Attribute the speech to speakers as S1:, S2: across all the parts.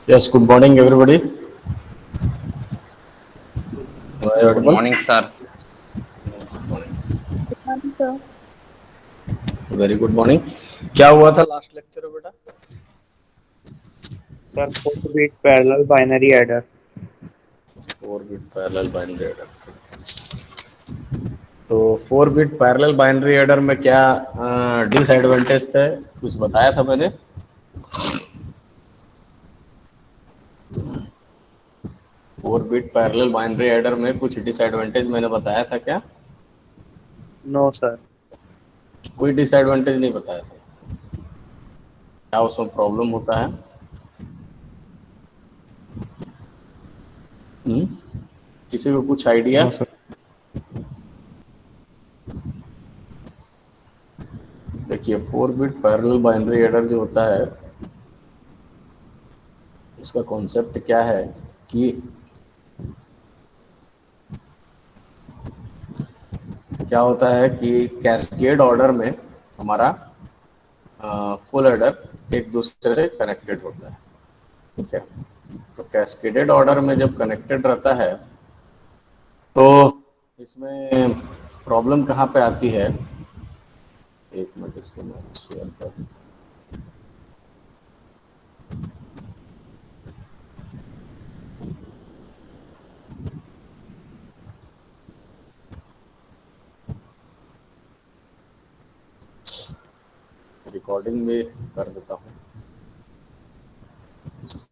S1: Yes, good morning, everybody. Am I
S2: Good
S1: audible?
S2: morning, sir.
S3: Good morning, sir.
S1: Very good morning. क्या हुआ था last lecture में बेटा?
S4: Sir, 4-bit parallel binary adder.
S1: 4 bit parallel binary adder. तो 4 bit parallel binary adder में क्या disadvantage थे? कुछ बताया था मैंने. 4 बिट पैरेलल बाइनरी एडर में कुछ डिसएडवांटेज मैंने बताया था क्या?
S4: No, sir.
S1: कोई डिसएडवांटेज नहीं बताया था. क्या उसमें प्रॉब्लम होता है? हम्म? किसी को कुछ आइडिया?
S4: No, sir.
S1: देखिए 4 बिट पैरेलल बाइनरी एडर जो होता है उसका कॉन्सेप्ट क्या है कि क्या होता है कि कैस्केड ऑर्डर में हमारा फुल एडर एक दूसरे से कनेक्टेड होता है. ठीक है. तो कैस्केडेड ऑर्डर में जब कनेक्टेड रहता है तो इसमें प्रॉब्लम कहाँ पे आती है? एक मिनट इसको मैं शेयर कर. रिकॉर्डिंग में कर देता हूँ.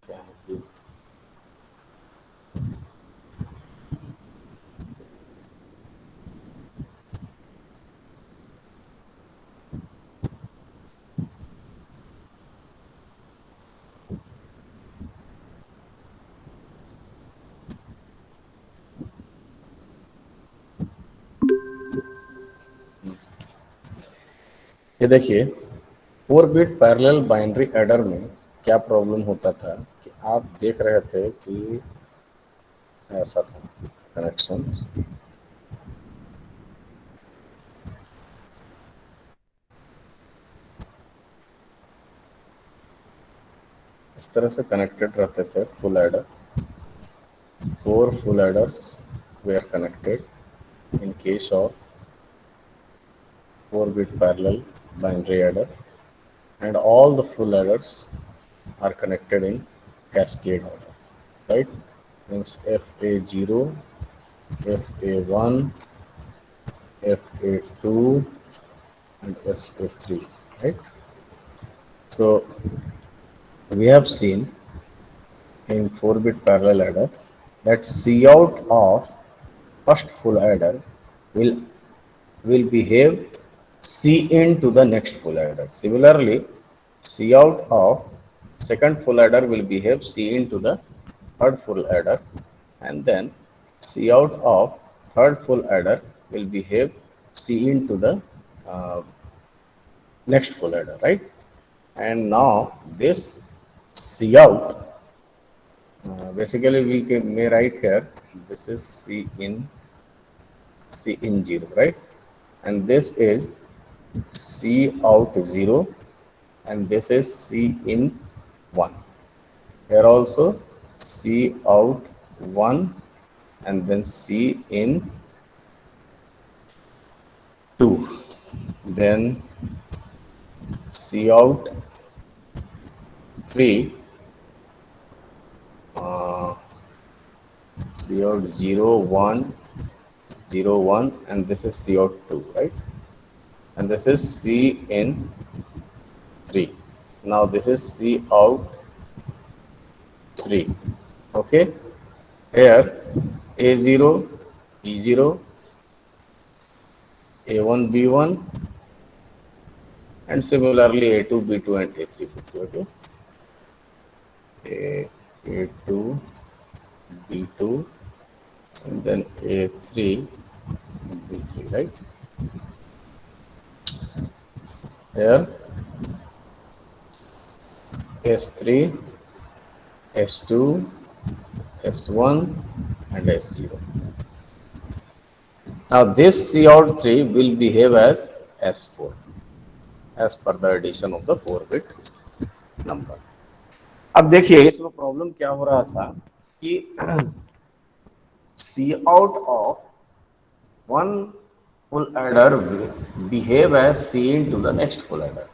S1: क्या है कि ये देखिए 4 बिट पैरेलल बाइनरी एडर में क्या प्रॉब्लम होता था कि आप देख रहे थे कि ऐसा था कनेक्शन. इस तरह से कनेक्टेड रहते थे full adder. 4 full adders were connected in case of 4 bit parallel binary adder, and all the full adders are connected in cascade order, right? Means FA0, FA1, FA2 and FA3, right? So we have seen in 4-bit parallel adder that Cout of first full adder will behave Cin to the next full adder. Similarly, Cout of second full adder will behave Cin to the third full adder, and then Cout of third full adder will behave Cin to the uh, next full adder, right? And now this Cout, basically we may write here, this is C in 0, right? And this is C out 0 and this is C in 1. Here also C out 1 and then C in 2. Then C out 3, C out 0, 1, 0, 1 and this is C out 2, right? And this is C in 3. Now this is C out 3. Okay. Here A0, B0, A1, B1 and similarly A2, B2 and A3, B3. Okay. A2, B2 and then A3, B3, right? Here S3, S2, S1 and S0. Now this C out 3 will behave as S4 as per the addition of the 4-bit number. अब देखिए इसमें problem क्या हो रहा था कि C out of one full adder behave as C in to the next full adder,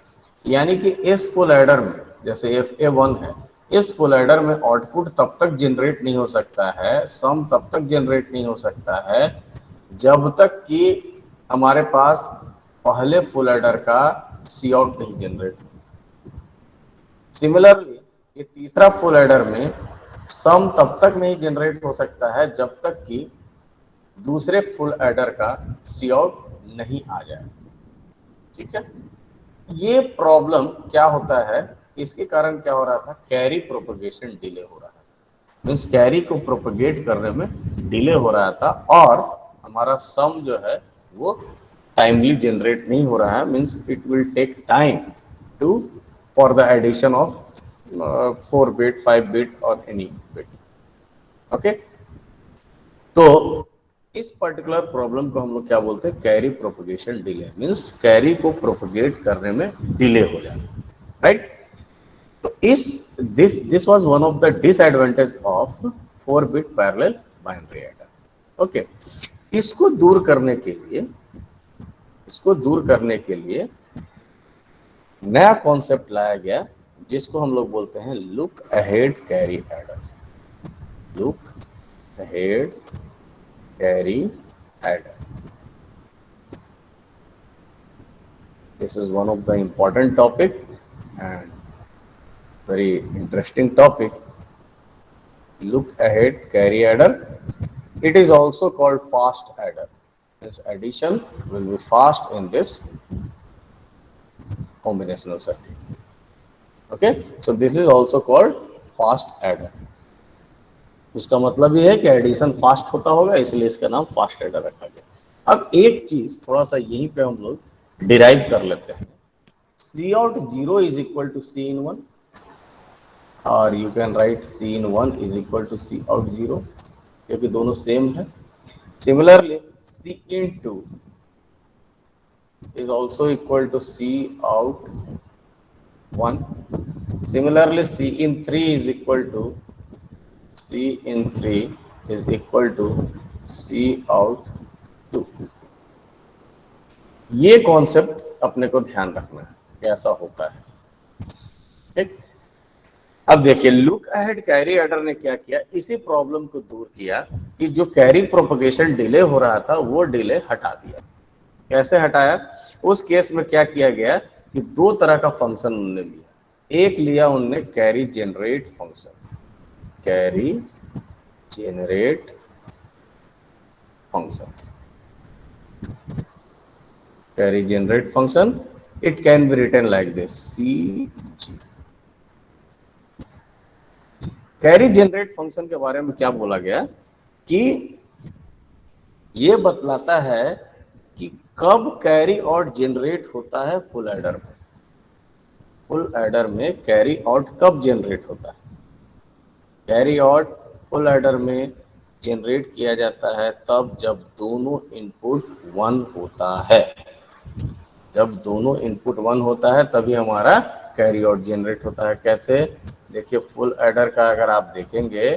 S1: यानी कि इस फुल एडर में जैसे एफ ए वन है, इस फुल एडर में आउटपुट तब तक जनरेट नहीं हो सकता है, सम तब तक जनरेट नहीं हो सकता है जब तक कि हमारे पास पहले फुल एडर का सी आउट नहीं जनरेट हो। सिमिलरली ये तीसरा फुल एडर में सम तब तक नहीं जनरेट हो सकता है जब तक कि दूसरे फुल एडर का सी आउट नहीं आ जाए। ठीक है, ये प्रॉब्लम क्या होता है, इसके कारण क्या हो रहा था, कैरी प्रोपगेशन डिले हो रहा है, मीन्स कैरी को प्रोपगेट करने में डिले हो रहा था और हमारा सम जो है वो टाइमली जनरेट नहीं हो रहा है, means it will take time to for the addition of 4 bit 5 bit और एनी बिट। ओके, तो इस पर्टिकुलर प्रॉब्लम को हम लोग क्या बोलते हैं, carry propagation delay, means carry को प्रोपगेट करने में डिले हो जाना, राइट। तो इस this was one of the disadvantage of 4 bit parallel binary adder. Okay, इसको दूर करने के लिए नया कॉन्सेप्ट लाया गया जिसको हम लोग बोलते हैं look ahead carry adder. Look ahead carry adder, this is one of the important topic and very interesting topic. Look ahead carry adder, it is also called fast adder. This addition will be fast in this combinational circuit. Okay, so this is also called fast adder. उसका मतलब ये है कि addition fast होता होगा, इसलिए इसका नाम फास्ट एडर रखा गया। अब एक चीज थोड़ा सा यहीं पे हम लोग डिराइव कर लेते हैं, C out 0 is equal to C in 1 और you can write C in 1 is equal to C out 0, क्योंकि दोनों सेम है। Similarly C in 2 is also equal to C out 1. Similarly, C in 3 is equal to C in 3 is equal to C out 2. ये concept अपने को ध्यान रखना है कैसा होता है। ठीक, अब देखिए लुक अहेड कैरी एडर ने क्या किया, इसी प्रॉब्लम को दूर किया कि जो कैरी प्रोपगेशन डिले हो रहा था वो डिले हटा दिया। कैसे हटाया, उस केस में क्या किया गया कि दो तरह का फंक्शन उन्होंने लिया। एक लिया उनने carry generate function, carry generate function, carry generate function, it can be written like this C G. Carry generate function के बारे में क्या बोला गया कि ये बतलाता है कि कब कैरी आउट जनरेट होता है फुल एडर में। फुल एडर में कैरी आउट कब जनरेट होता है, कैरी आउट फुल एडर में जनरेट किया जाता है तब जब दोनों इनपुट 1 होता है। जब दोनों इनपुट 1 होता है तभी हमारा कैरी आउट जनरेट होता है। कैसे, देखिए फुल एडर का अगर आप देखेंगे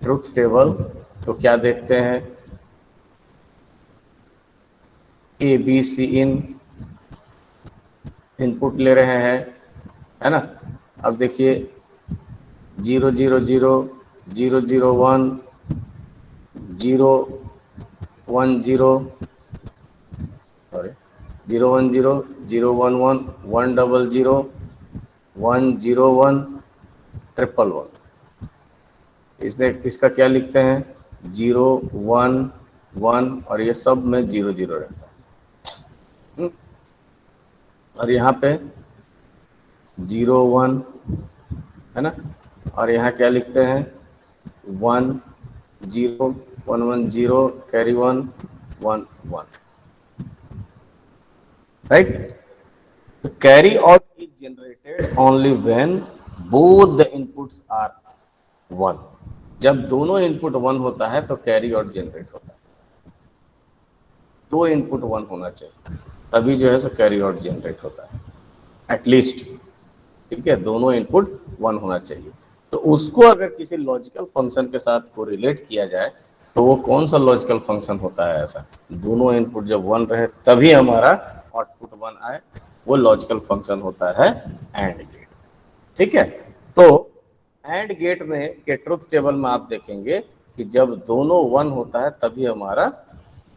S1: ट्रुथ टेबल तो क्या देखते हैं, A B C in input ले रहे हैं, है ना। अब देखिए 0 0 0 0 0 1 0 1 0 सॉरी 0 1 0 0 1 1 1 0 0 1 0 1 1 1 इसने इसका क्या लिखते हैं 0 1 1 और ये सब में 0 0 रहता है। और यहाँ पे 0 1 है ना, और यहाँ क्या लिखते हैं 1 0 1 1 0 carry 1 1 1, right. The carry out is generated only when both the inputs are 1. जब दोनों इनपुट 1 होता है तो कैरी आउट जनरेट होता है। दो इनपुट 1 होना चाहिए तभी जो है सो कैरी आउट जनरेट होता है। एटलीस्ट, ठीक है, दोनों इनपुट 1 होना चाहिए। तो उसको अगर किसी लॉजिकल फंक्शन के साथ कोरिलेट किया जाए तो वो कौन सा लॉजिकल फंक्शन होता है ऐसा, दोनों इनपुट जब 1 रहे तभी हमारा आउटपुट 1 आए, वो लॉजिकल फंक्शन होता है एंड गेट। ठीक है, तो एंड गेट में के ट्रुथ टेबल में आप देखेंगे कि जब दोनों 1 होता है तभी हमारा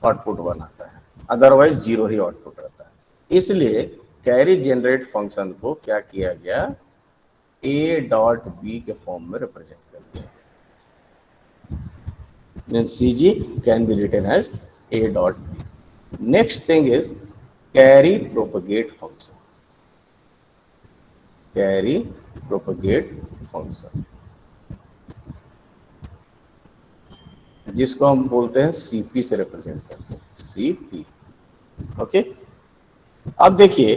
S1: आउटपुट 1 आता है, अदरवाइज 0 ही आउटपुट रहता है। इसलिए कैरी जनरेट फंक्शन को क्या किया गया, a डॉट b के फॉर्म में रिप्रेजेंट कर दिया। Then cg can be written as a dot b. Next thing is carry propagate function. Carry propagate function, जिसको हम बोलते हैं cp से रिप्रेजेंट करते हैं, cp। ओके, अब देखिए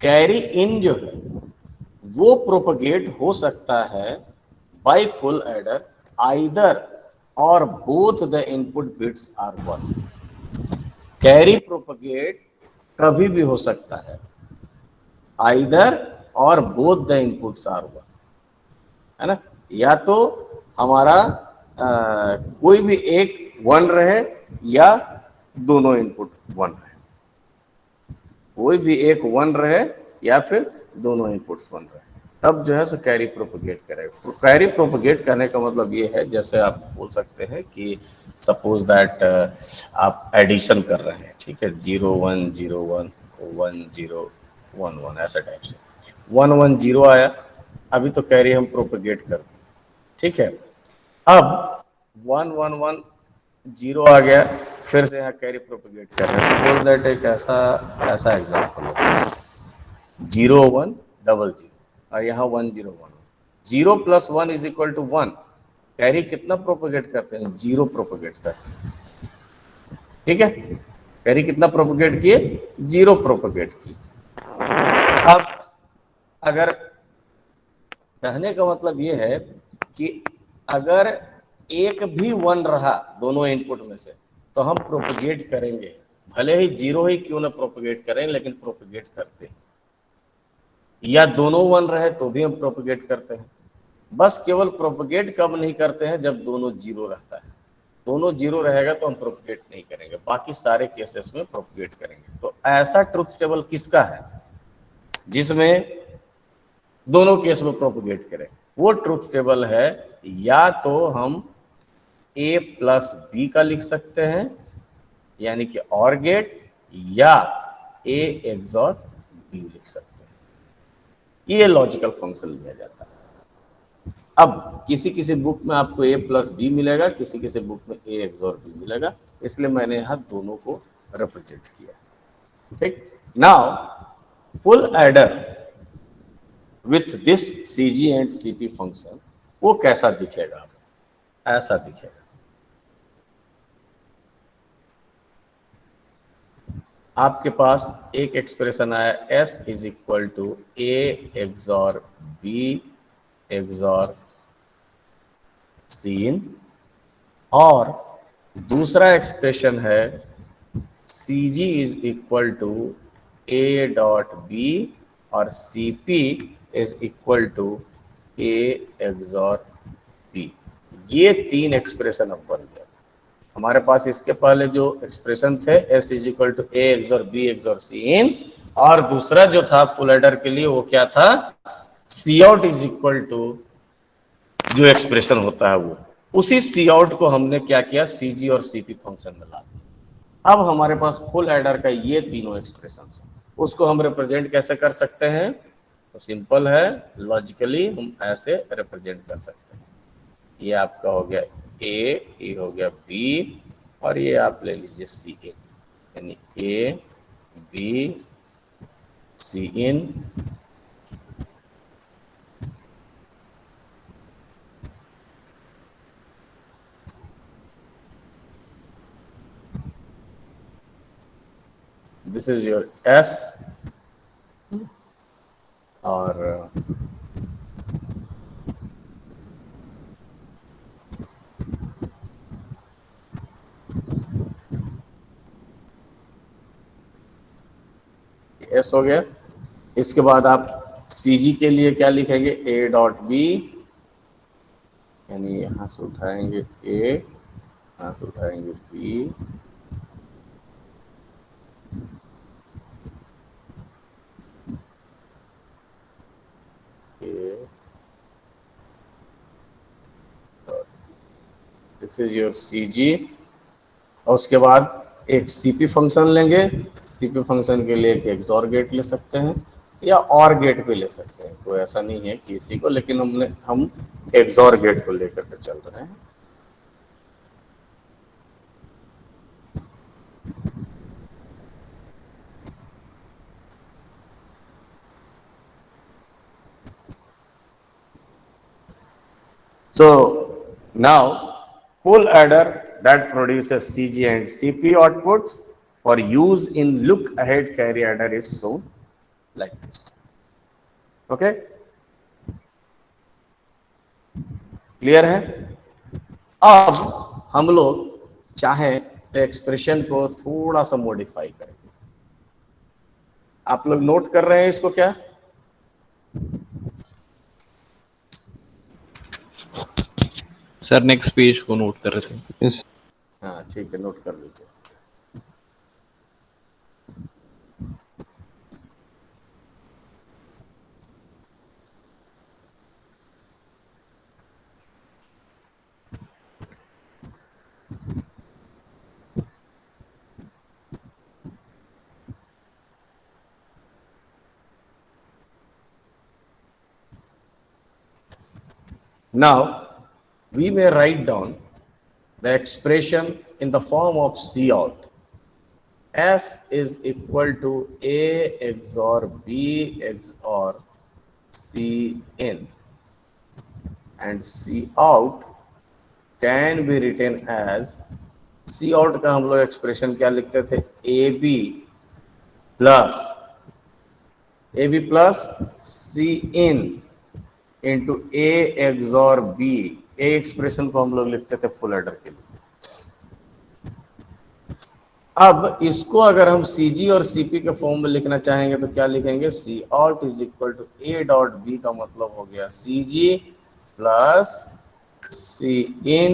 S1: कैरी इन जो है वो प्रोपगेट हो सकता है बाय फुल एडर आइदर और both the input bits are 1। Carry propagate कभी भी हो सकता है आइदर और बोथ द इनपुट्स आर 1, है ना, या तो हमारा कोई भी एक 1 रहे या दोनों इनपुट 1 रहे, कोई भी एक 1 रहे या फिर दोनों इनपुट्स 1 रहे, तब जो है सो कैरी प्रोपगेट करेगा। कैरी प्रोपगेट करने का मतलब ये है, जैसे आप बोल सकते हैं कि सपोज दैट आप एडिशन कर रहे हैं, ठीक है, 0 1 0 1 1 0 1 1 ऐसा टाइप से 1 1 0 आया, अभी तो कैरी हम प्रोपगेट कर दें, ठीक है। अब 1 1 1 0 आ गया, फिर से यहाँ कैरी प्रोपगेट कर रहे हैं। सपोज दैट एक ऐसा एग्जाम्पल है, 0 1 0 0 और यहाँ 1 0 1 0 plus 1 is equal to 1। Carry कितना प्रोपगेट करते हैं, 0 प्रोपगेट करते हैं, ठीक है। कैरी कितना प्रोपगेट किए, 0 प्रोपगेट किए। अब अगर कहने का मतलब ये है कि अगर एक भी 1 रहा दोनों इनपुट में से तो हम प्रोपगेट करेंगे, भले ही 0 ही क्यों ना प्रोपगेट करें, लेकिन प्रोपगेट करते हैं, या दोनों 1 रहे तो भी हम प्रोपगेट करते हैं। बस केवल प्रोपगेट कब नहीं करते हैं, जब दोनों 0 रहता है। दोनों 0 रहेगा तो हम प्रोपगेट नहीं करेंगे, बाकी सारे केसेस में प्रोपगेट करेंगे। तो ऐसा ट्रुथ टेबल किसका है जिसमें दोनों केस में प्रोपगेट करें, वो ट्रुथ टेबल है या तो हम a प्लस बी का लिख सकते हैं यानी कि और गेट, या a एक्सॉर b लिख सकते हैं, ये लॉजिकल फंक्शन लिया जाता है। अब किसी किसी बुक में आपको a प्लस बी मिलेगा, किसी किसी बुक में a एक्सॉर b मिलेगा, इसलिए मैंने यहाँ दोनों को रिप्रेजेंट किया। ठीक, now full adder with this CG and CP function वो कैसा दिखेगा, ऐसा दिखेगा। आपके पास एक एक्सप्रेशन आया S is equal to A XOR B XOR Cin, और दूसरा एक्सप्रेशन है CG is equal to A dot B और CP is equal to A XOR B। ये 3 एक्सप्रेशन अब बन गया। हमारे पास इसके पहले जो एक्सप्रेशन थे S is equal to A XOR B XOR Cin, और दूसरा जो था फुल एडर के लिए वो क्या था, C out is equal to जो एक्सप्रेशन होता है वो, उसी C आउट को हमने क्या किया, CG और CP फंक्शन में ला दिया। अब हमारे पास फुल एडर का ये तीनों एक्सप्रेशन है, उसको हम रिप्रेजेंट कैसे कर सकते हैं, तो सिंपल है, लॉजिकली हम ऐसे रिप्रेजेंट कर सकते हैं। ये आपका हो गया A, ये हो गया B, और ये आप ले लीजिए Cin, यानी A B Cin, this is your S, और यस हो गया। इसके बाद आप CG के लिए क्या लिखेंगे, A डॉट बी, यानी यहां से उठाएंगे A, यहां से उठाएंगे B, A this is your CG। और उसके बाद एक CP फंक्शन लेंगे। CP फंक्शन के लिए एक एक्सॉर गेट ले सकते हैं या और गेट भी ले सकते हैं, कोई ऐसा नहीं है किसी को, लेकिन हम एक्सॉर गेट को लेकर के चल रहे हैं। So now full adder that produces CG and CP outputs for use in look ahead carry adder is shown like this. Okay, clear है? अब हम लोग चाहें तो एक्सप्रेशन को थोड़ा सा मॉडिफाई करेंगे। आप लोग नोट कर रहे हैं इसको क्या?
S2: सर नेक्स्ट पेज को नोट कर रहे थे।
S1: हाँ ठीक है, नोट कर लीजिए। Now we may write down the expression in the form of C out. S is equal to A XOR B XOR C in, and C out can be written as, C out का हम लोग expression क्या लिखते थे, AB plus C in into A XOR B। A expression को हम लोग लिखते थे फुल एडर के लिए। अब इसको अगर हम CG और CP के फॉर्म में लिखना चाहेंगे तो क्या लिखेंगे, C out is equal to A dot B का मतलब हो गया CG plus C in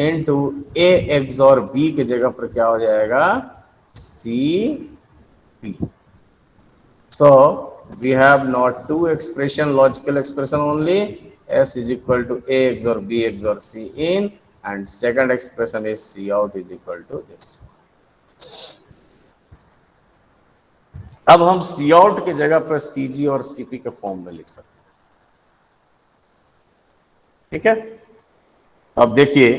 S1: into A XOR B की जगह पर क्या हो जाएगा, CP। So we have not two expression, logical expression only. S is equal to A XOR B XOR C in, and second expression is C out is equal to this. अब हम C out की जगह पर CG और CP के form में लिख सकते हैं। ठीक है, अब देखिए,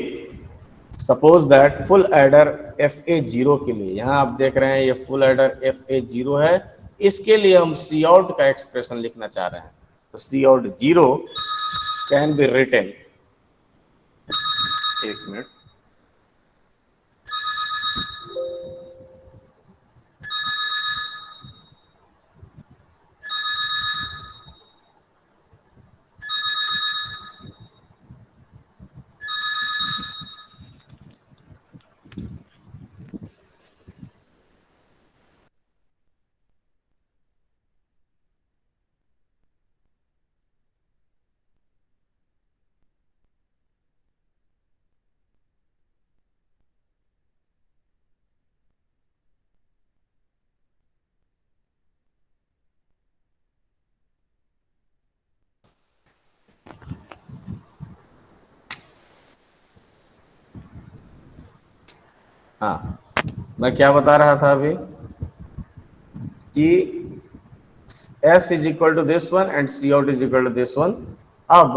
S1: suppose that full adder FA0 के लिए, यहां आप देख रहे हैं ये फुल एडर FA0 है, इसके लिए हम C out का एक्सप्रेशन लिखना चाह रहे हैं। तो C out 0 can be written, एक मिनट, हाँ मैं क्या बता रहा था अभी कि S is equal to this one and C out is equal to this one. अब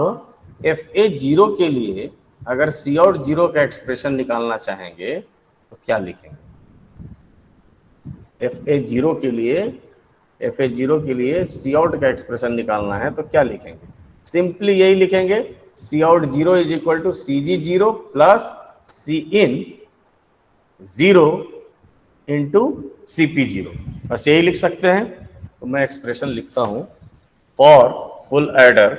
S1: FA0 के लिए अगर C out 0 का एक्सप्रेशन निकालना चाहेंगे तो क्या लिखेंगे, FA0 के लिए C out का एक्सप्रेशन निकालना है तो क्या लिखेंगे, सिंपली यही लिखेंगे, C out 0 is equal to CG 0 plus C in 0 into CP 0, बस यही लिख सकते हैं। तो मैं एक्सप्रेशन लिखता हूं for full adder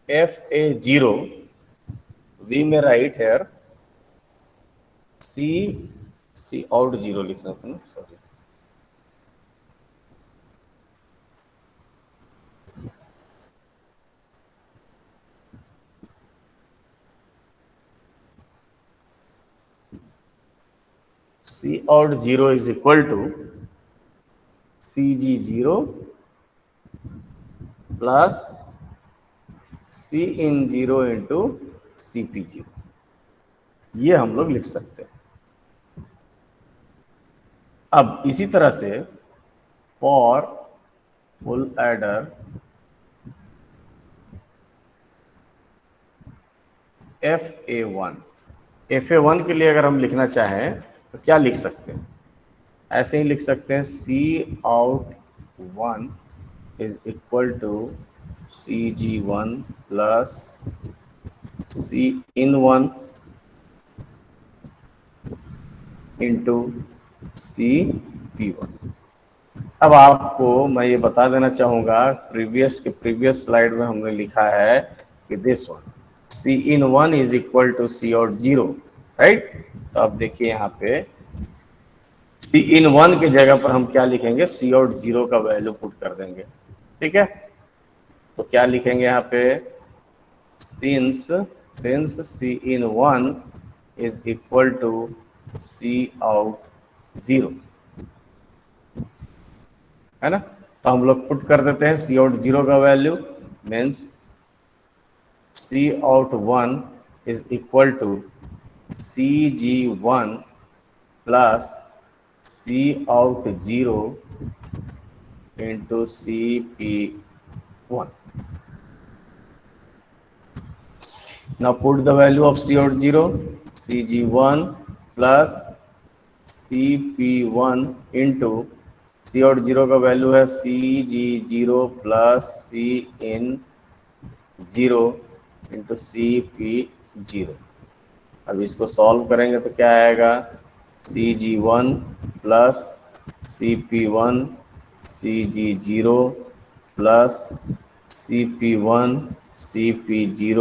S1: FA0 we may write here C out 0 लिखना था ना, sorry. C out 0 is equal to CG0 plus C in 0 into CP0, ये हम लोग लिख सकते हैं। अब इसी तरह से फॉर फुल एडर FA1 के लिए अगर हम लिखना चाहें तो क्या लिख सकते हैं? ऐसे ही लिख सकते हैं Cout1 is equal to CG1 plus Cin1 into CP1। अब आपको मैं ये बता देना चाहूंगा, प्रीवियस स्लाइड में हमने लिखा है कि this one Cin1 is equal to Cout0, right. तो अब देखिए यहाँ पे Cin1 के जगह पर हम क्या लिखेंगे, Cout0 का वैल्यू पुट कर देंगे, ठीक है। तो क्या लिखेंगे यहाँ पे, since Cin1 is equal to Cout0, है ना। तो हम लोग पुट कर देते हैं Cout0 का value, means Cout1 is equal to CG1 plus Cout0 into CP1. Now put the value of Cout0, CG1 plus CP1 into Cout0 का वैल्यू है CG0 plus Cin0 into CP0। अब इसको सॉल्व करेंगे तो क्या आएगा, CG1 plus CP1 CG0 plus CP1 CP0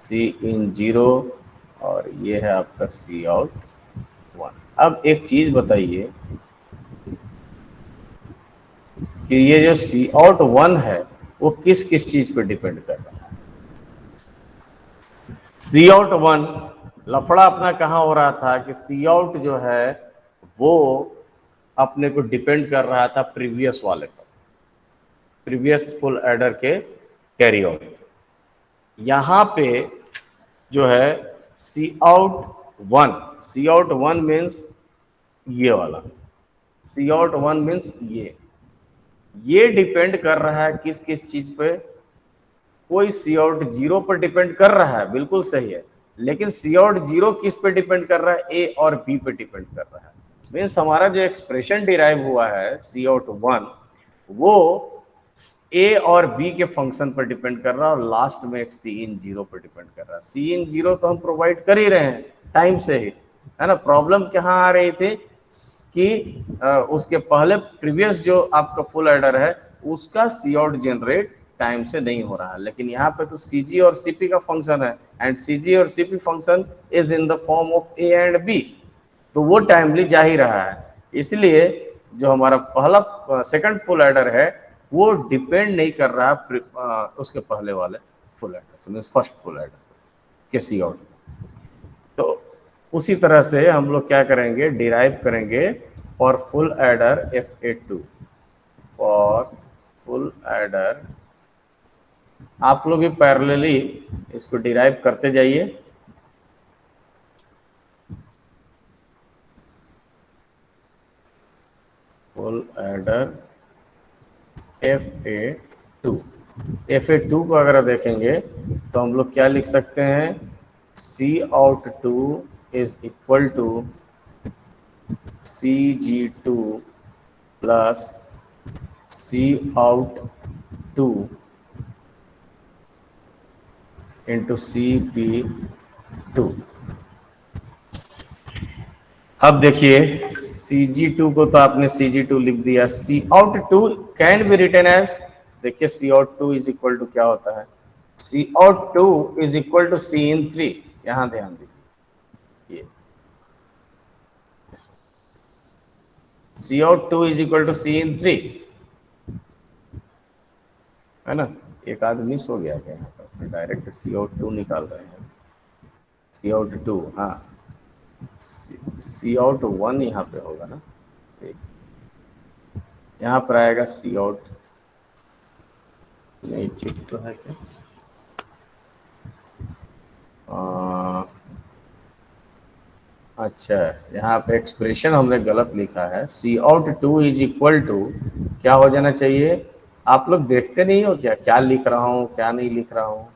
S1: Cin0, और ये है आपका Cout1। अब एक चीज बताइए कि ये जो Cout1 है वो किस किस चीज पे डिपेंड कर रहा है। Cout1 लफड़ा अपना कहाँ हो रहा था कि Cout जो है वो अपने को डिपेंड कर रहा था प्रीवियस वाले पर, प्रीवियस फुल एडर के कैरी आउट। यहाँ पे जो है Cout1 मीन्स ये वाला, Cout1 मीन्स ये डिपेंड कर रहा है किस किस चीज पे, कोई Cout0 पर डिपेंड कर रहा है, बिल्कुल सही है, लेकिन Cout0 किस पे डिपेंड कर रहा है, ए और बी पे डिपेंड कर रहा है। मीन्स हमारा जो एक्सप्रेशन डिराइव हुआ है Cout1 वो ए और बी के फंक्शन पर डिपेंड कर रहा है, और लास्ट में एक Cin0 पर डिपेंड कर रहा है। Cin0 तो हम प्रोवाइड कर ही रहे हैं टाइम से ही, है ना। प्रॉब्लम कहाँ आ रही थी कि उसके पहले प्रीवियस जो आपका फुल एडर है उसका Cout जनरेट टाइम से नहीं हो रहा है, लेकिन यहाँ पे तो CG और CP का फंक्शन है, एंड CG और CP function is in the form of A and B, तो वो टाइमली जा ही रहा है। इसलिए जो हमारा पहला सेकंड फुल एडर है वो डिपेंड नहीं कर रहा है उसके पहले वाले फुल एडर से, मीन्स फर्स्ट फुल एडर के Cout। तो उसी तरह से हम लोग क्या करेंगे, डिराइव करेंगे for full adder FA2, for full adder. आप लोग भी पैरेलली इसको डिराइव करते जाइए। फुल एडर FA2 को अगर आप देखेंगे तो हम लोग क्या लिख सकते हैं, Cout2 is equal to CG2 plus Cout2 into CP2। अब देखिए CG2 को तो आपने CG2 लिख दिया, Cout2 can be written as, देखिए Cout2 इज इक्वल टू क्या होता है, Cout2 is equal to Cin3, यहाँ ध्यान दीजिए, ये CO2 is equal to C(3), है ना। एक आध मिस हो गया क्या यहाँ पर, डायरेक्ट CO2 निकाल रहे हैं, CO2, हाँ CO1 यहाँ पे होगा ना, यहाँ पर आएगा CO2, नहीं ठीक तो है क्या, अच्छा यहाँ पे एक्सप्रेशन हमने गलत लिखा है, CO2 इज इक्वल टू क्या हो जाना चाहिए, आप लोग देखते नहीं हो क्या क्या लिख रहा हूँ क्या नहीं लिख रहा हूँ,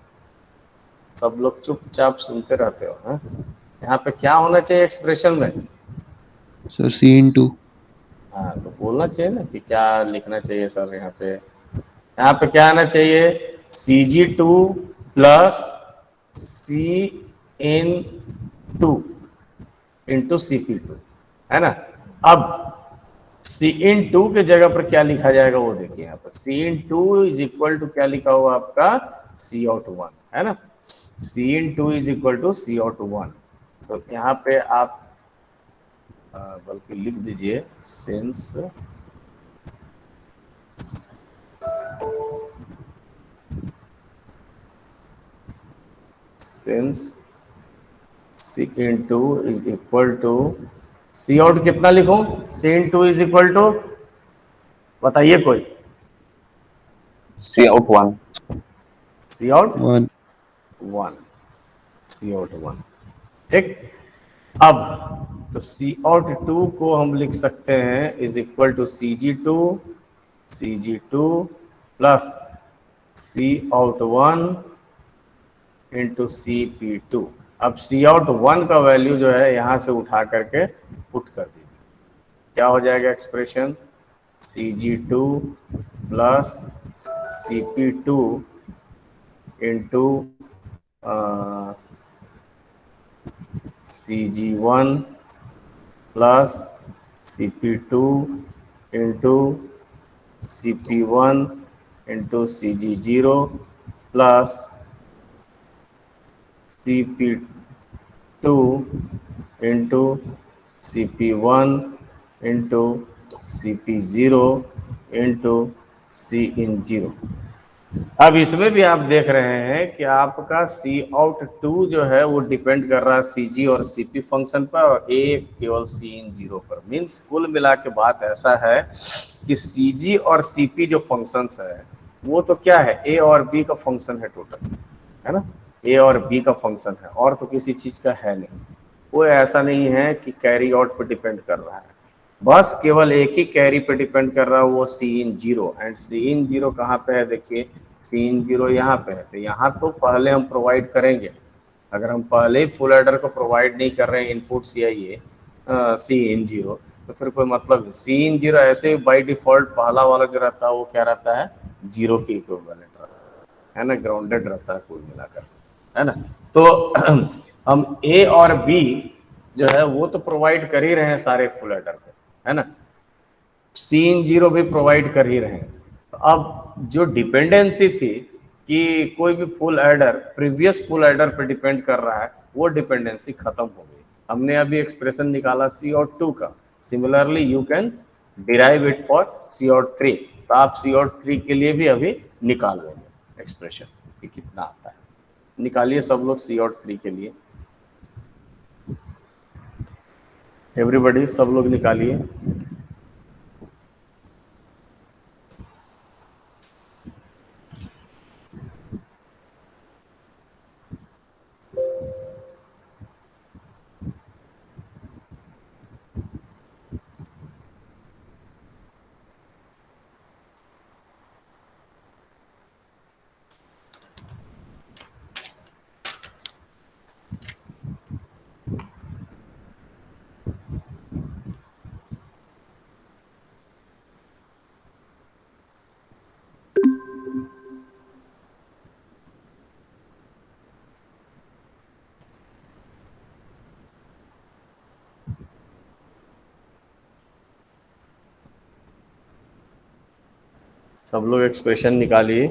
S1: सब लोग चुपचाप सुनते रहते हो, हाँ? यहाँ पे क्या होना चाहिए एक्सप्रेशन में,
S3: सर C/2।
S1: हाँ तो बोलना चाहिए ना कि क्या लिखना चाहिए सर, यहाँ पे क्या आना चाहिए, Cg2 plus Cn2 into Cp2, है ना। अब Cn2 के जगह पर क्या लिखा जाएगा वो देखिए, यहाँ पर Cn2 इज इक्वल टू क्या लिखा हुआ आपका CO1, है ना। Cn2 is equal to CO1, तो यहाँ पे आप बल्कि लिख दीजिए since Cn2 is equal to CO कितना लिखूं, Cn2 इज इक्वल टू, बताइए कोई,
S5: CO1।
S1: CO1,
S3: 1।
S1: CO1, ठीक। अब तो CO2 को हम लिख सकते हैं is equal to Cg2 plus CO1 into Cp2। अब CO1 का वैल्यू जो है यहाँ से उठा करके पुट कर दीजिए, क्या हो जाएगा expression, Cg2 plus Cp2 into Cg1 plus Cp2 into Cp1 into Cg0 plus Cp2 into Cp1 into Cp0 into Cin0। अब इसमें भी आप देख रहे हैं कि आपका CO2 जो है वो डिपेंड कर रहा है Cg और Cp फंक्शन पर, और A केवल Cin0 पर। मीन्स कुल मिला के बात ऐसा है कि Cg और Cp जो फंक्शंस है वो तो क्या है, A और B का फंक्शन है टोटल, है ना, A और B का फंक्शन है, और तो किसी चीज का है नहीं। वो ऐसा नहीं है कि कैरी आउट पर डिपेंड कर रहा है, बस केवल एक ही कैरी पे डिपेंड कर रहा है, वो Cin0। एंड Cin0 कहाँ पे है, देखिए Cin0 यहाँ पे है, तो यहाँ तो पहले हम प्रोवाइड करेंगे। अगर हम पहले ही फुल एडर को प्रोवाइड नहीं कर रहे हैं इनपुट चाहिए Cin0, तो फिर कोई मतलब नहीं। Cin0 ऐसे ही बाई डिफॉल्ट पहला वाला जो रहता है वो क्या रहता है, जीरो के इक्विवेलेंट रहता है ना, ग्राउंडेड रहता है कुल मिलाकर, है ना। तो हम A और B जो है वो तो प्रोवाइड कर ही रहे हैं सारे फुल एडर पे, है ना, Cin0 भी प्रोवाइड कर ही रहे हैं। तो अब जो डिपेंडेंसी थी कि कोई भी full adder previous full adder पे डिपेंड कर रहा है, वो डिपेंडेंसी खत्म हो गई। हमने अभी एक्सप्रेशन निकाला CO2 का, similarly you can derive it for CO3, तो आप CO3 के लिए भी अभी निकाल लेंगे एक्सप्रेशन कि कितना आता है, निकालिए सब लोग CO3 के लिए, एवरीबॉडी सब लोग निकालिए। सब लोग एक्सप्रेशन निकालिए।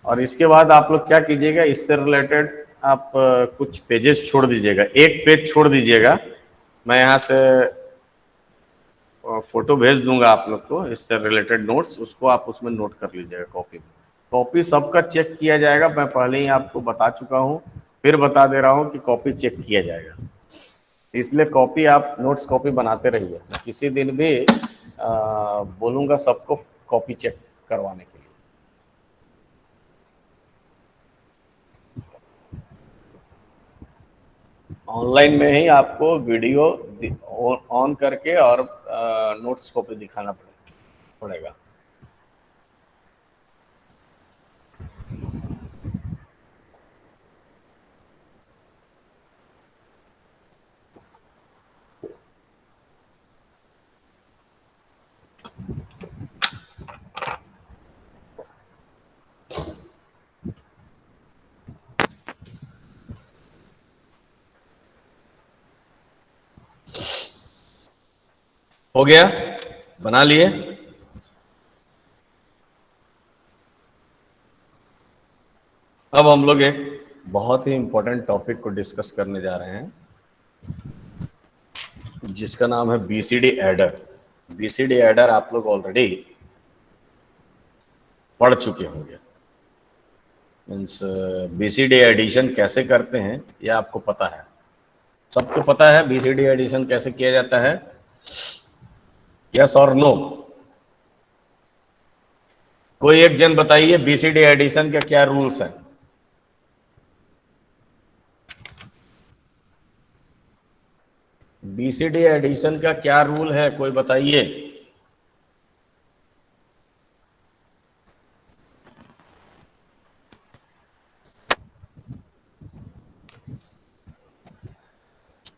S1: और इसके बाद आप लोग क्या कीजिएगा, इससे रिलेटेड आप कुछ पेजेस छोड़ दीजिएगा, एक पेज छोड़ दीजिएगा। मैं यहाँ से फोटो भेज दूंगा आप लोग को इससे रिलेटेड नोट्स, उसको आप उसमें नोट कर लीजिएगा कॉपी में। कॉपी सबका चेक किया जाएगा, मैं पहले ही आपको बता चुका हूँ, फिर बता दे रहा हूँ कि कॉपी चेक किया जाएगा। इसलिए कॉपी आप नोट्स कॉपी बनाते रहिए, मैं किसी दिन भी बोलूँगा सबको कॉपी चेक करवाने के लिए। ऑनलाइन में ही आपको वीडियो ऑन करके और नोट्स कॉपी दिखाना पड़ेगा। हो गया, बना लिए? अब हम लोग एक बहुत ही इंपॉर्टेंट टॉपिक को डिस्कस करने जा रहे हैं, जिसका नाम है बीसीडी एडर। बीसीडी एडर आप लोग ऑलरेडी पढ़ चुके होंगे। मीन्स बीसीडी एडिशन कैसे करते हैं ये आपको पता है, सबको पता है बीसीडी एडिशन कैसे किया जाता है? यस और नो? कोई एक जन बताइए बीसीडी एडिशन के क्या रूल्स हैं? बीसीडी एडिशन का क्या रूल है, कोई बताइए?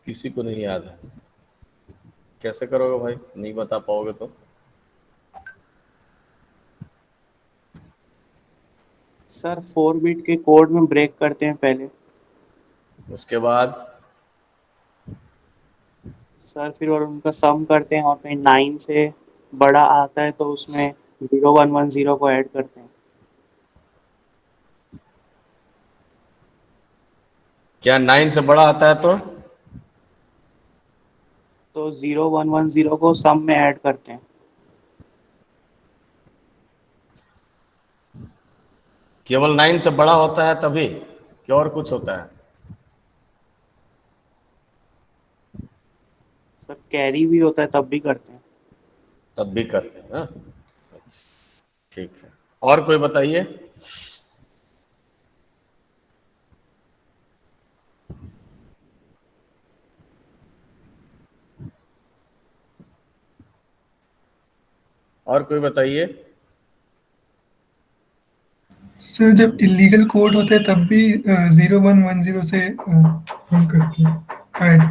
S1: किसी को नहीं याद है? कैसे करोगे भाई, नहीं बता पाओगे तो?
S4: सर 4 बिट के कोड में ब्रेक करते हैं पहले,
S1: उसके बाद
S4: सर फिर और उनका सम करते हैं और कहीं 9 से बड़ा आता है तो उसमें 0110 को ऐड करते हैं।
S1: क्या 9 से बड़ा आता है
S4: तो 0110 को सम में ऐड करते हैं।
S1: केवल 9 से बड़ा होता है तभी, क्या और कुछ होता है?
S4: सर कैरी भी होता है तब भी करते हैं।
S1: तब भी करते हैं ना? ठीक है, और कोई बताइए? और कोई बताइए?
S5: सर जब इलीगल कोड होते हैं तब भी 0110 से हम करते हैं ऐड।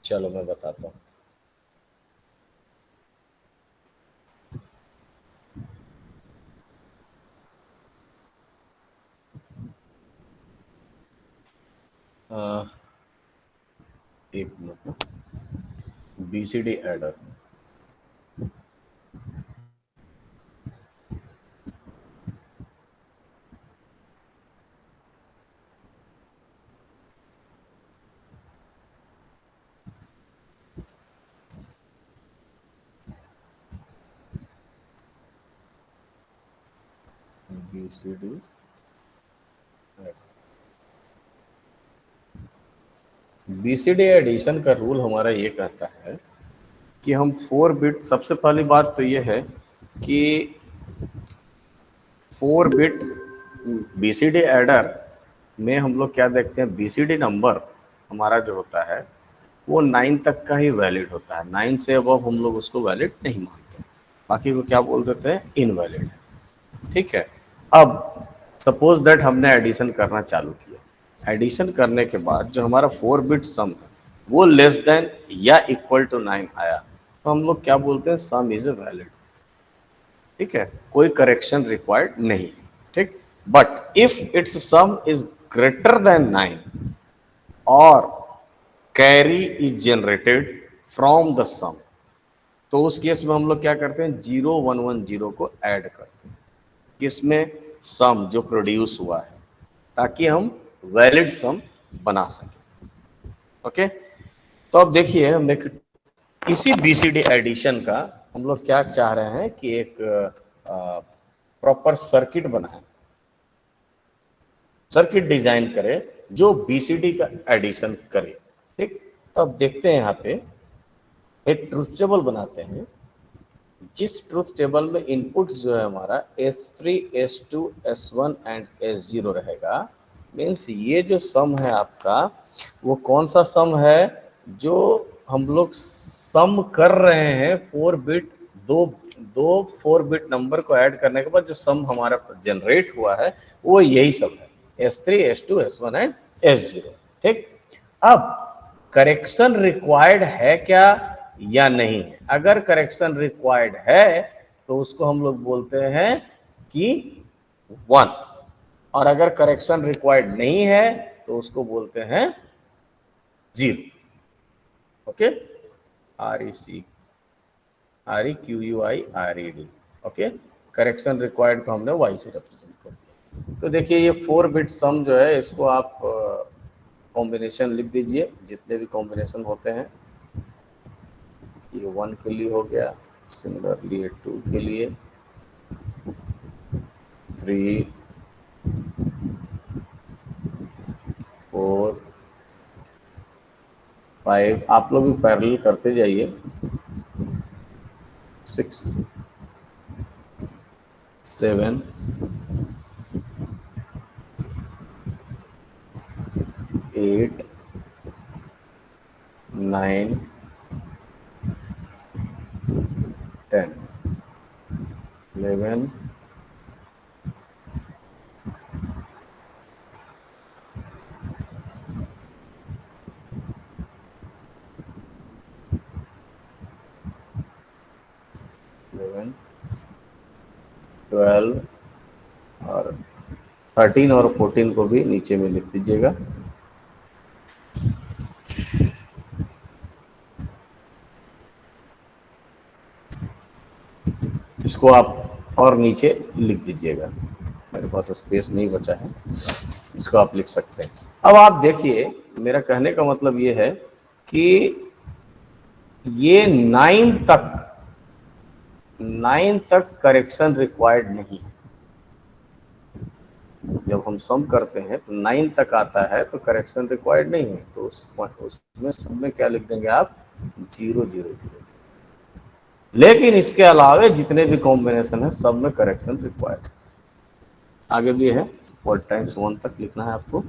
S1: चलो मैं बताता हूँ। एक minute, BCD adder. BCD BCD addition का रूल हमारा ये कहता है कि हम 4 बिट, सबसे पहली बात तो ये है कि 4 बिट बीसीडी एडर में हम लोग क्या देखते हैं, बीसीडी नंबर हमारा जो होता है वो 9 तक का ही वैलिड होता है। 9 से अबव हम लोग उसको वैलिड नहीं मानते, बाकी को क्या बोल देते हैं, इनवैलिड है। ठीक है, अब सपोज दैट हमने एडिशन करना चालू किया। एडिशन करने के बाद जो हमारा 4 बिट सम है वो लेस देन या इक्वल टू 9 आया तो हम लोग क्या बोलते हैं, सम इज ए वैलिड। ठीक है, कोई करेक्शन रिक्वायर्ड नहीं। ठीक, but if its sum is greater than 9 or carry is generated from the sum, तो उस केस में हम लोग क्या करते हैं, 0110 को ऐड करते हैं किसमें, सम जो प्रोड्यूस हुआ है, ताकि हम वैलिड सम बना सकें। ओके, तो अब देखिए हमने इसी बीसीडी एडिशन का हम लोग क्या चाह रहे हैं कि एक प्रॉपर सर्किट बनाए, सर्किट डिजाइन करे जो बीसीडी का एडिशन करे। ठीक, तो अब देखते हैं यहाँ पे एक ट्रुथ टेबल बनाते हैं, जिस ट्रुथ टेबल में इनपुट्स जो है हमारा S3, S2, S1 and S0 रहेगा, मीन्स ये जो सम है आपका वो कौन सा सम है, जो हम लोग सम कर रहे हैं 4 बिट, दो 4 बिट नंबर को ऐड करने के बाद जो सम हमारा जनरेट हुआ है वो यही सम है, S3, S2, S1 and S0। ठीक, अब करेक्शन रिक्वायर्ड है क्या या नहीं है, अगर करेक्शन रिक्वायर्ड है तो उसको हम लोग बोलते हैं कि 1, और अगर करेक्शन रिक्वायर्ड नहीं है तो उसको बोलते हैं 0। Okay, REQUIRED। Okay, correction required को हमने Y से रिप्रेजेंट कर दिया। तो देखिए ये 4 बिट सम जो है इसको आप कॉम्बिनेशन लिख दीजिए, जितने भी कॉम्बिनेशन होते हैं, ये 1 के लिए हो गया, सिमिलरली ये 2 के लिए, 3, 4, 5, आप लोग भी पैरेलल करते जाइए, 6, 7, 8, 9, 10, 11, 12 और 13 और 14 को भी नीचे में लिख दीजिएगा। इसको आप और नीचे लिख दीजिएगा, मेरे पास स्पेस नहीं बचा है, इसको आप लिख सकते हैं। अब आप देखिए मेरा कहने का मतलब ये है कि ये 9 तक करेक्शन रिक्वायर्ड नहीं है। जब हम सम करते हैं तो 9 तक आता है तो करेक्शन रिक्वायर्ड नहीं है, तो उसमें सब में क्या लिख देंगे आप, 0 0 0। लेकिन इसके अलावे जितने भी कॉम्बिनेशन है सब में करेक्शन रिक्वायर्ड है। आगे भी है, 4 टाइम्स 1 तक लिखना है आपको।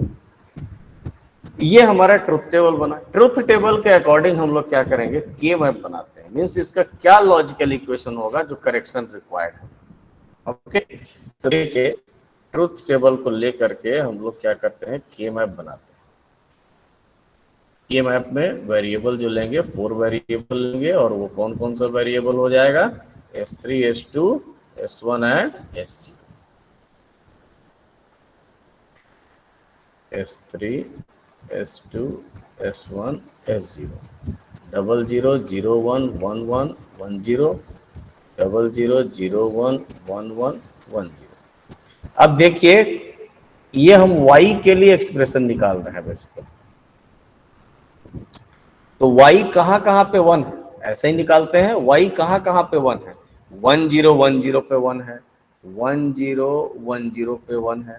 S1: ये हमारा ट्रुथ टेबल बना। ट्रुथ टेबल के अकॉर्डिंग हम लोग क्या करेंगे, के मैप बनाते हैं, मीन्स इसका क्या लॉजिकल इक्वेशन होगा जो करेक्शन रिक्वायर्ड है। ओके, तो देखिए ट्रुथ टेबल को लेकर के हम लोग क्या करते हैं, के मैप बनाते हैं। के मैप में वेरिएबल जो लेंगे 4 वेरिएबल लेंगे, और वो कौन कौन सा वेरिएबल हो जाएगा, S3, S2, S1 and S0। S3, S2, S1, S0, 0 0 0 1 1 1 1 0, 0 0 0 1 1 1 1 0। अब देखिए ये हम y के लिए एक्सप्रेशन निकाल रहे हैं बेसिकली, तो y कहाँ कहाँ पे 1 है, ऐसे ही निकालते हैं। y कहाँ कहाँ पे 1 है, 1 0 1 0 पे 1 है, 1 0 1 0 पे 1 है,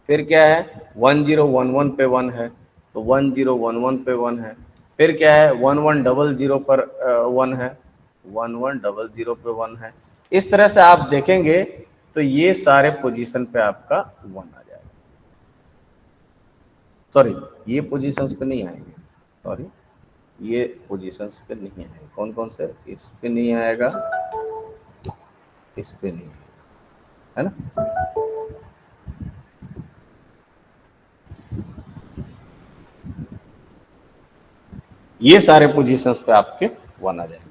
S1: फिर क्या है 1 0 1 1 पे 1 है, तो 1 0 1 1 पे 1 है, फिर क्या है 1 1 0 0 पर 1 है, 1 1 0 0 पे 1 है। इस तरह से आप देखेंगे तो ये सारे पोजीशन पे आपका 1 आ जाएगा। सॉरी, ये पोजीशंस पे नहीं आएंगे, सॉरी ये पोजीशंस पे नहीं आएंगे। कौन कौन से, इस पे नहीं आएगा, इस पे नहीं आएगा, है ना। ये सारे पोजीशंस पे आपके 1 आ जाएंगे।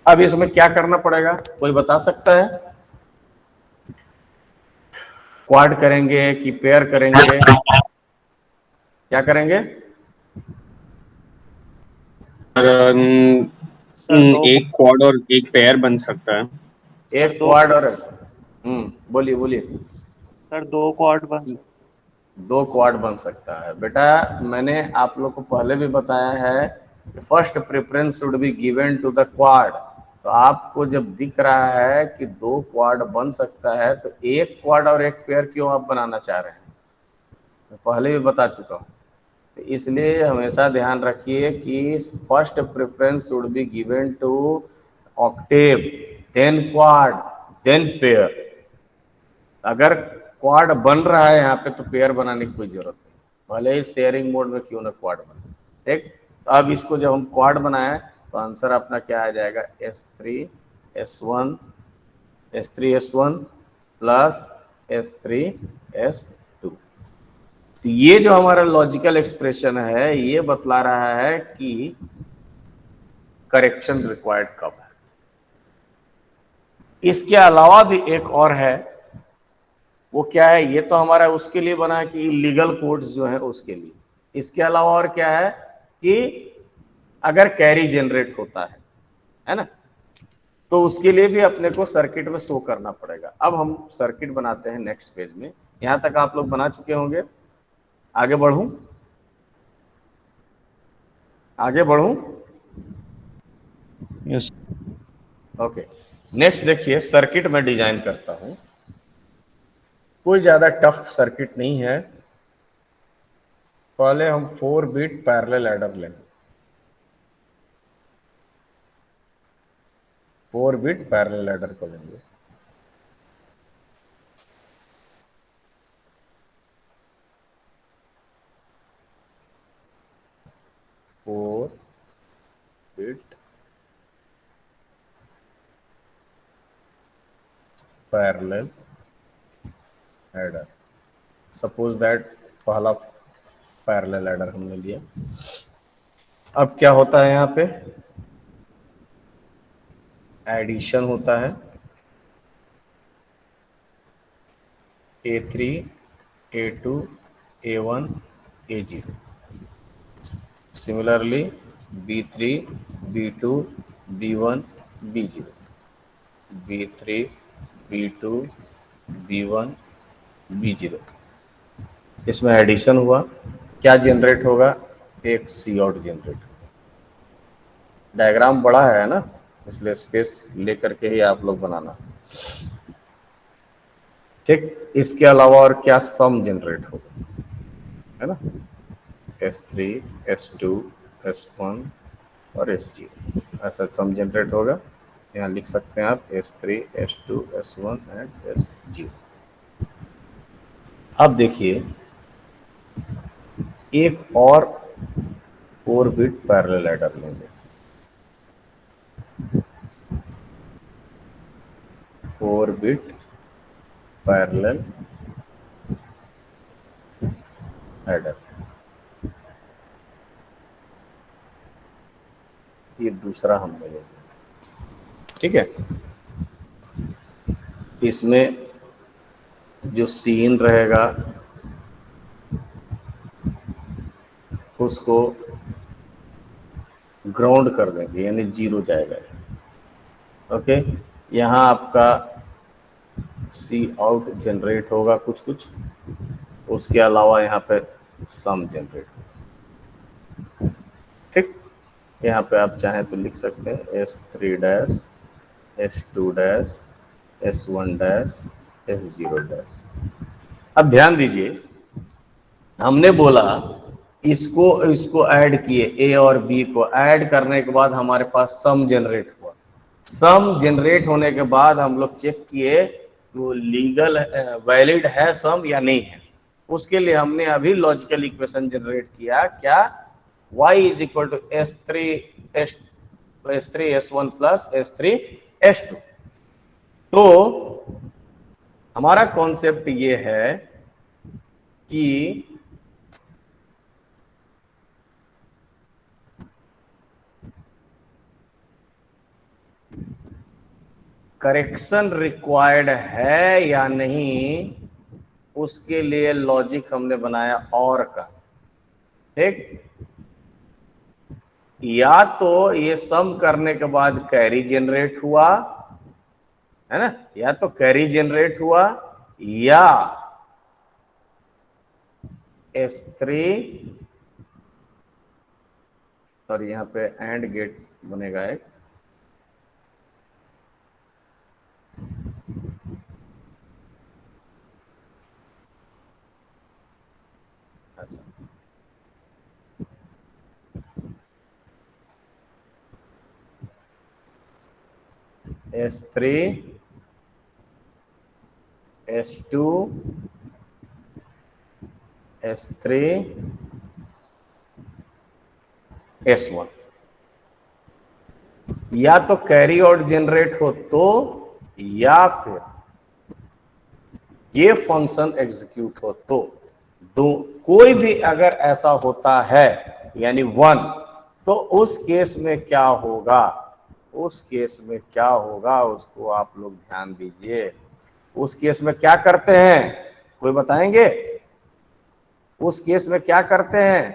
S1: अब इसमें क्या करना पड़ेगा, कोई बता सकता है, क्वाड करेंगे कि पेयर करेंगे, क्या करेंगे,
S4: सर दो
S6: एक क्वाड और एक पेयर बन सकता है।
S4: सर
S1: एक
S4: दो
S1: क्वाड और बोलिए बोलिए।
S4: सर दो क्वाड बन सकते।
S1: दो क्वाड बन सकता है बेटा। मैंने आप लोग को पहले भी बताया है कि first preference should be given to the quad. तो आपको जब दिख रहा है कि दो क्वाड बन सकता है तो एक क्वाड और एक पेयर क्यों आप बनाना चाह रहे हैं, मैं पहले भी बता चुका हूँ। तो इसलिए हमेशा ध्यान रखिए कि first preference should be given to octave, then quad, then pair. अगर क्वाड बन रहा है यहाँ पे तो पेयर बनाने की कोई जरूरत नहीं, भले ही शेयरिंग मोड में क्यों ना क्वाड बने। ठीक, तो अब इसको जब हम क्वाड बनाए तो आंसर अपना क्या आ जाएगा, S3S1 S3S1 प्लस S3S2। तो ये जो हमारा लॉजिकल एक्सप्रेशन है ये बतला रहा है कि करेक्शन रिक्वायर्ड कब है। इसके अलावा भी एक और है, वो क्या है, ये तो हमारा उसके लिए बना है कि लीगल कोड्स जो है उसके लिए। इसके अलावा और क्या है कि अगर कैरी जनरेट होता है ना, तो उसके लिए भी अपने को सर्किट में शो करना पड़ेगा। अब हम सर्किट बनाते हैं नेक्स्ट पेज में। यहां तक आप लोग बना चुके होंगे, आगे बढ़ूं, आगे बढ़ूं?
S3: यस।
S1: ओके, नेक्स्ट देखिए, सर्किट में डिजाइन करता हूं। कोई ज्यादा टफ सर्किट नहीं है। पहले हम 4 बिट पैरेलल एडर लेंगे, 4 बिट पैरेलल एडर को लेंगे। Four bit parallel adder. Suppose that पहला पैरेलल एडर हमने लिया। अब क्या होता है, यहाँ पे एडिशन होता है, A3 A2 A1 A0। Similarly B3 B2 B1 B0, B3 B2 B1 B0। इसमें एडिशन हुआ, क्या जनरेट होगा, एक सी आउट जनरेट होगा। डायग्राम बड़ा है ना, इसलिए स्पेस लेकर के ही आप लोग बनाना। ठीक, इसके अलावा और क्या सम जनरेट होगा, है ना, S3 S2 S1 और S0, ऐसा सम जनरेट होगा। यहाँ लिख सकते हैं आप S3 S2 S1 and S0। अब देखिए एक और 4 बिट पैरेलल एडर लेंगे, 4 बिट पैरेलल एडर। ये दूसरा हमने ले लिया, ठीक है। इसमें जो सीन रहेगा उसको ग्राउंड कर देंगे, यानी 0 जाएगा। ओके, यहाँ आपका सी आउट जनरेट होगा कुछ कुछ, उसके अलावा यहाँ पे सम जनरेट होगा। ठीक, यहाँ पे आप चाहें तो लिख सकते हैं S3 dash S2 dash S1 dash S0 dash. अब ध्यान दीजिए, हमने बोला इसको इसको ऐड किए, ए और बी को ऐड करने के बाद हमारे पास सम जनरेट हुआ। सम जनरेट होने के बाद हम लोग चेक किए वो लीगल वैलिड है सम या नहीं है। उसके लिए हमने अभी लॉजिकल इक्वेशन जनरेट किया, क्या, y is equal to S3S1 plus S3S2। तो हमारा कॉन्सेप्ट ये है कि करेक्शन रिक्वायर्ड है या नहीं, उसके लिए लॉजिक हमने बनाया और का। ठीक, या तो ये सम करने के बाद कैरी जनरेट हुआ, है ना, या तो कैरी जनरेट हुआ या S3, और यहां पे एंड गेट बनेगा एक, अच्छा S3 S2 S3 S1, या तो कैरी आउट जनरेट हो तो, या फिर ये फंक्शन एग्जीक्यूट हो तो, दो कोई भी अगर ऐसा होता है यानी 1, तो उस केस में क्या होगा, उस केस में क्या होगा उसको आप लोग ध्यान दीजिए। उस केस में क्या करते हैं, कोई बताएंगे? उस केस में क्या करते हैं?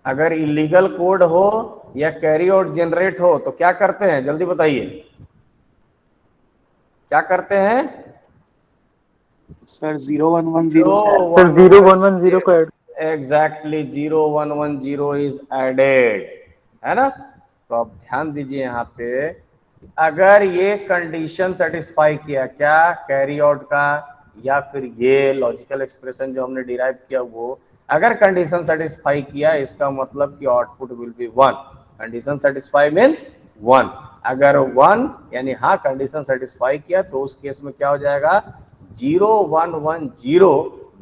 S1: अगर इलीगल कोड हो या कैरी आउट जनरेट हो तो क्या करते हैं, जल्दी बताइए, क्या करते हैं?
S4: सर 0110 से
S1: सर 0110 को ऐड, एग्जैक्टली 0110 इज एडेड, है ना। तो आप ध्यान दीजिए यहाँ पे, अगर ये कंडीशन सेटिस्फाई किया, क्या कैरी आउट का या फिर ये लॉजिकल एक्सप्रेशन जो हमने डिराइव किया वो, अगर कंडीशन सेटिस्फाई किया इसका मतलब कि output will be 1। Condition satisfy means 1। अगर 1 यानी हाँ कंडीशन सेटिस्फाई किया तो उस केस में क्या हो जाएगा, 0110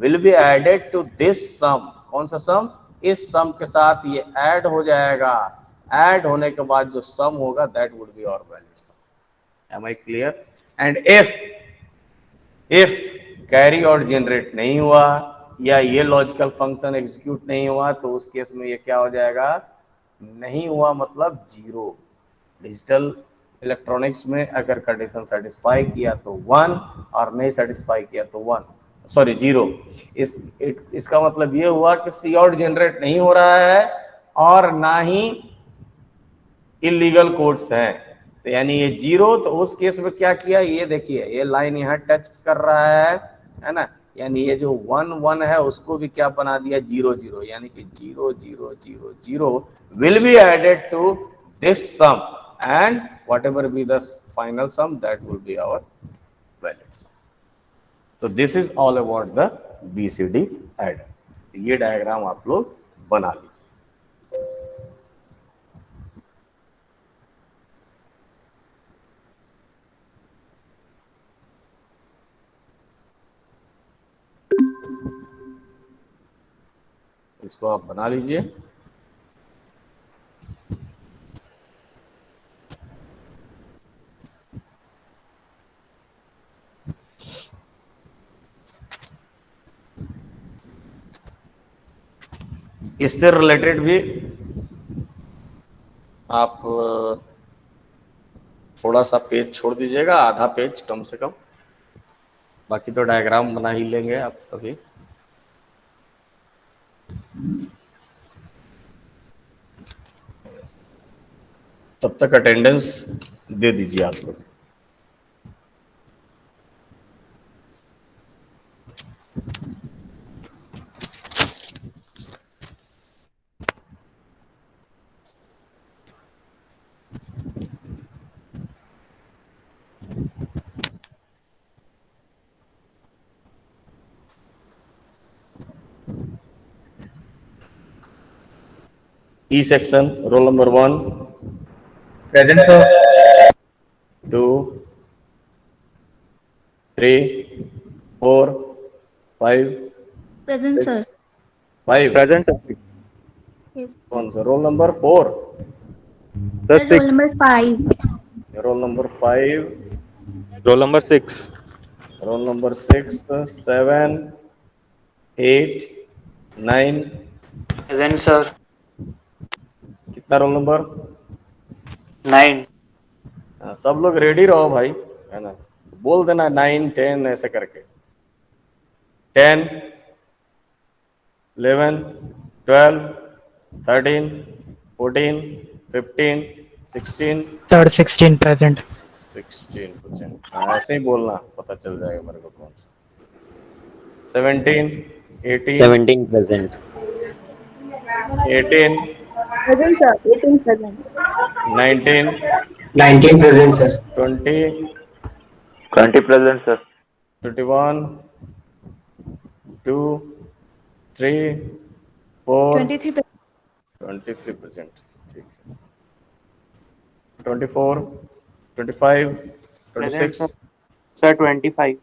S1: will be added to this sum. कौन सा सम? इस सम के साथ ये ऐड हो जाएगा। ऐड होने के बाद जो सम होगा that would be our valid sum. Am I clear? And if carry out generate नहीं हुआ या ये लॉजिकल फंक्शन एग्जीक्यूट नहीं हुआ तो उस केस में ये क्या हो जाएगा, नहीं हुआ मतलब 0। डिजिटल इलेक्ट्रॉनिक्स में अगर कंडीशन सेटिस्फाई किया तो 1 और नहीं सेटिस्फाई किया तो 0। इसका मतलब ये हुआ कि सी आउट जनरेट नहीं हो रहा है और ना ही इलीगल कोड्स हैं, तो यानी ये 0। तो उस केस में क्या किया, ये देखिए ये लाइन यहाँ टच कर रहा है ना, यानी ये जो 1 1 है उसको भी क्या बना दिया 0 0, यानी कि 0 0 0 0 will be added to this sum and whatever be the final sum that will be our valid sum. So this is all about the BCD adder. ये डायग्राम आप लोग बना लीजिए। इसको आप बना लीजिए। इससे रिलेटेड भी आप थोड़ा सा पेज छोड़ दीजिएगा, आधा पेज कम से कम, बाकी तो डायग्राम बना ही लेंगे आप सभी। तब तक अटेंडेंस दे दीजिए आप लोग। E section, roll number 1.
S7: Present, sir.
S1: 2, 3, 4, 5,
S8: Present,
S1: 6,
S8: sir.
S1: 5.
S7: Present, sir.
S8: Yes.
S1: कौन सा? Roll number 4,
S8: Sir, roll number 5.
S1: Roll number 5,
S7: Roll number 6.
S1: Roll number 6, 7, 8, 9.
S9: Present, sir.
S1: कितना रोल नंबर?
S9: 9.
S1: सब लोग रेडी रहो भाई, है ना, बोल देना 9 10 ऐसे करके। 10, 11, 12, 13, 14, 15, 16,
S10: Sir, 16 present.
S1: 16%. ऐसे ही बोलना, पता चल जाएगा मेरे को कौन सा. 17, 18,
S11: 17 present.
S1: 18,
S8: Present, sir. 18 present.
S1: 19,
S11: 19 present, sir.
S1: 20,
S7: 20 present, sir.
S1: 21, 2, 3, 4,
S8: 23 present.
S1: 23%. ठीक है. 24, 25,
S4: Present,
S1: 26,
S4: sir. 25.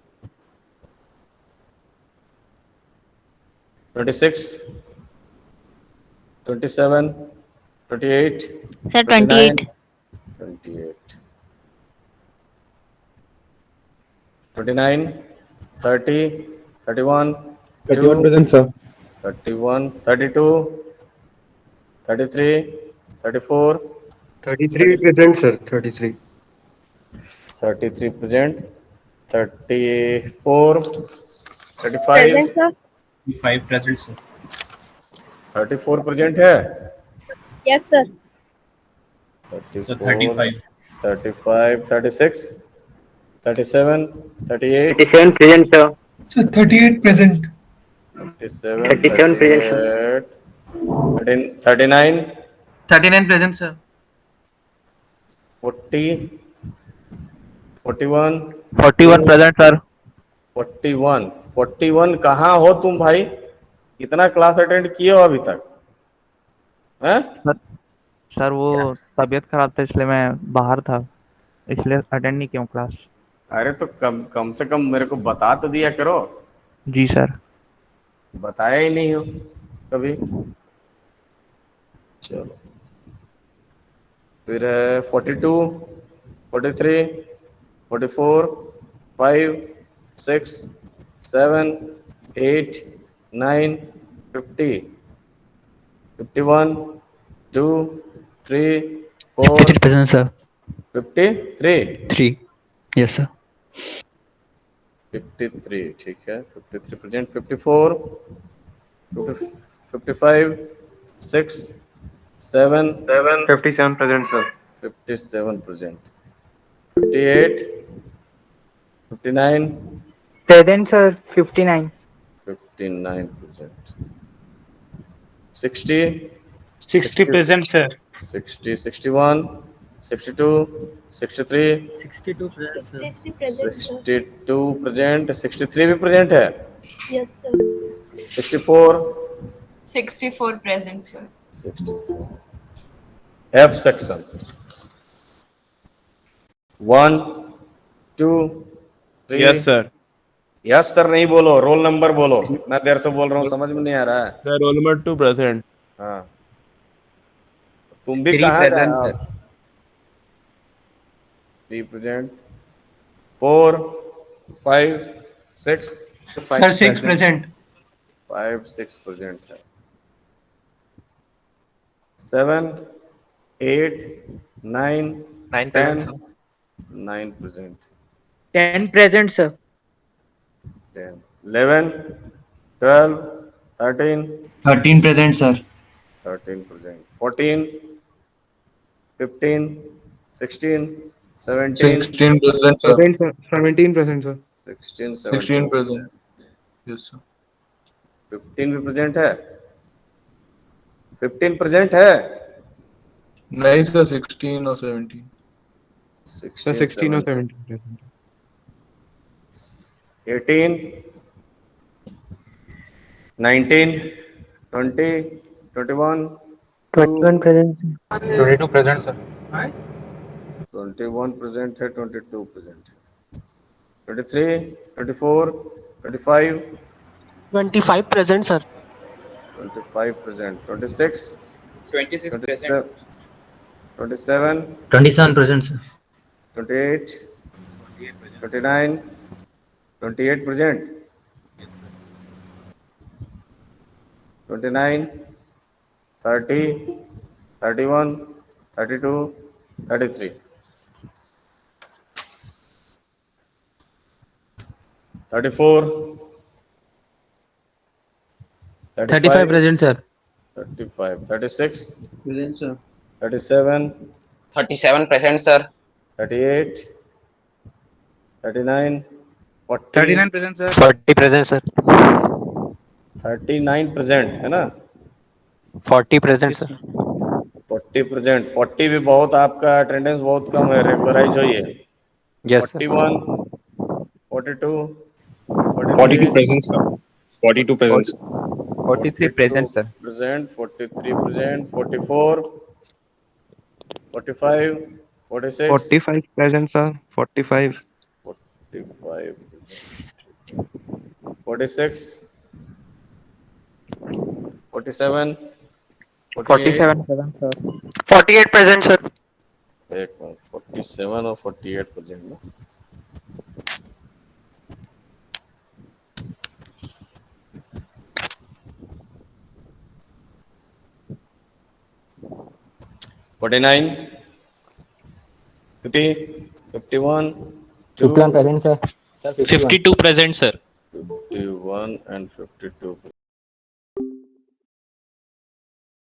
S1: 26, 27, 28,
S8: Sir,
S1: 29,
S8: 28.
S1: 28, 29, 30, 31,
S7: 31
S1: 2,
S7: present, sir.
S1: 31, 32, 33, 34,
S7: 33 present, sir. 33.
S1: 33%, 34, 35,
S8: Present, sir.
S7: 5 present, sir.
S1: 34% है.
S8: Yes, sir.
S1: 34,
S7: 35.
S1: 35, 36, 37, 38,
S9: 37 present, sir.
S5: So 38 present.
S1: 37,
S9: 37 present, sir.
S1: 38, 39,
S10: 39 present, sir.
S1: 40, 41,
S10: 41 present, sir.
S1: 41. 41 कहाँ हो तुम भाई? कितना class attend किए हो अभी तक? हैं?
S10: सर वो तबीयत खराब था इसलिए मैं बाहर था, इसलिए अटेंड नहीं किया हूँ क्लास.
S1: अरे तो कम से कम मेरे को बता तो दिया करो.
S10: जी सर.
S1: बताया ही नहीं हो कभी. चलो फिर 42, 43, 44, 5, 6, 7, 8, 9, 50, 51, 2, 3, 4,
S10: 53 present, sir.
S1: 53.
S11: 3. Yes, sir.
S1: 53 ठीक है. 53%. 54, 55, 6, 7,
S7: 57 present, sir.
S1: 57%. 58, 59,
S10: Present, sir. 59.
S1: 59%. 60,
S9: 60 present, sir.
S1: 60, 61, 62, 63,
S10: 62 present, sir.
S8: 63 present, sir.
S1: 62%. 63 भी प्रेजेंट है.
S8: Yes, sir.
S1: 64,
S8: 64 present, sir.
S1: 64. F section. 1, 2, 3.
S7: Yes, sir.
S1: Yes sir नहीं बोलो, रोल नंबर बोलो. मैं देर से बोल रहा हूँ, समझ में नहीं आ रहा है.
S7: Sir, roll number 2 present.
S1: हाँ, तुम भी कहाँ गए हो? 3%. 4, 5, 6.
S10: Sir, 6 present.
S1: 5, 6% है. 7, 8, 9, 10, 9%.
S10: 10 present, sir.
S1: 10, 11, 12, 13,
S10: 13 present, sir.
S1: 13%. 14, 15, 16, 17,
S7: 16 present, sir.
S10: 17 present, sir.
S1: 16,
S7: 16
S1: 17.
S7: present. Yes, sir.
S1: 15 भी प्रेजेंट है. 15% है.
S7: नहीं sir, 16 और 17.
S1: 16 or
S10: 17 present.
S1: 18, 19, 20, 21,
S10: 21 present, sir.
S7: 22 present, sir.
S1: 21% है. 22%. 23, 24, 25,
S10: 25 present, sir.
S1: 25%. 26, 27, 27,
S10: 27 present, sir.
S1: 28, 29, 28%. 29, 30, 31, 32, 33. 34,
S10: 35 present, sir.
S1: 35, 36,
S3: Present, sir.
S1: 37,
S11: 37 present, sir.
S1: 38, 39, 40,
S9: 39 present, sir.
S11: 40 present, sir.
S1: 39 present है ना?
S11: 40 present, sir.
S1: 40 present, 40 भी बहुत, आपका अटेंडेंस बहुत कम है, रेगुलराइज होइए।
S11: Yes, sir.
S1: 41, 42,
S6: 42 present, sir. 42 present, sir.
S10: 43 present, sir.
S1: Present, 43 present, 44, 45, 46,
S10: 45 present, sir. 45.
S1: 45, 46, 47, 48,
S10: 47 present, sir.
S11: 48 present, sir.
S1: एक minute, 47 और 48 present ना? $49, 50, 51, 2,
S11: 51 present, sir. Sir, 51.
S2: 52 present, sir.
S1: 51 and 52.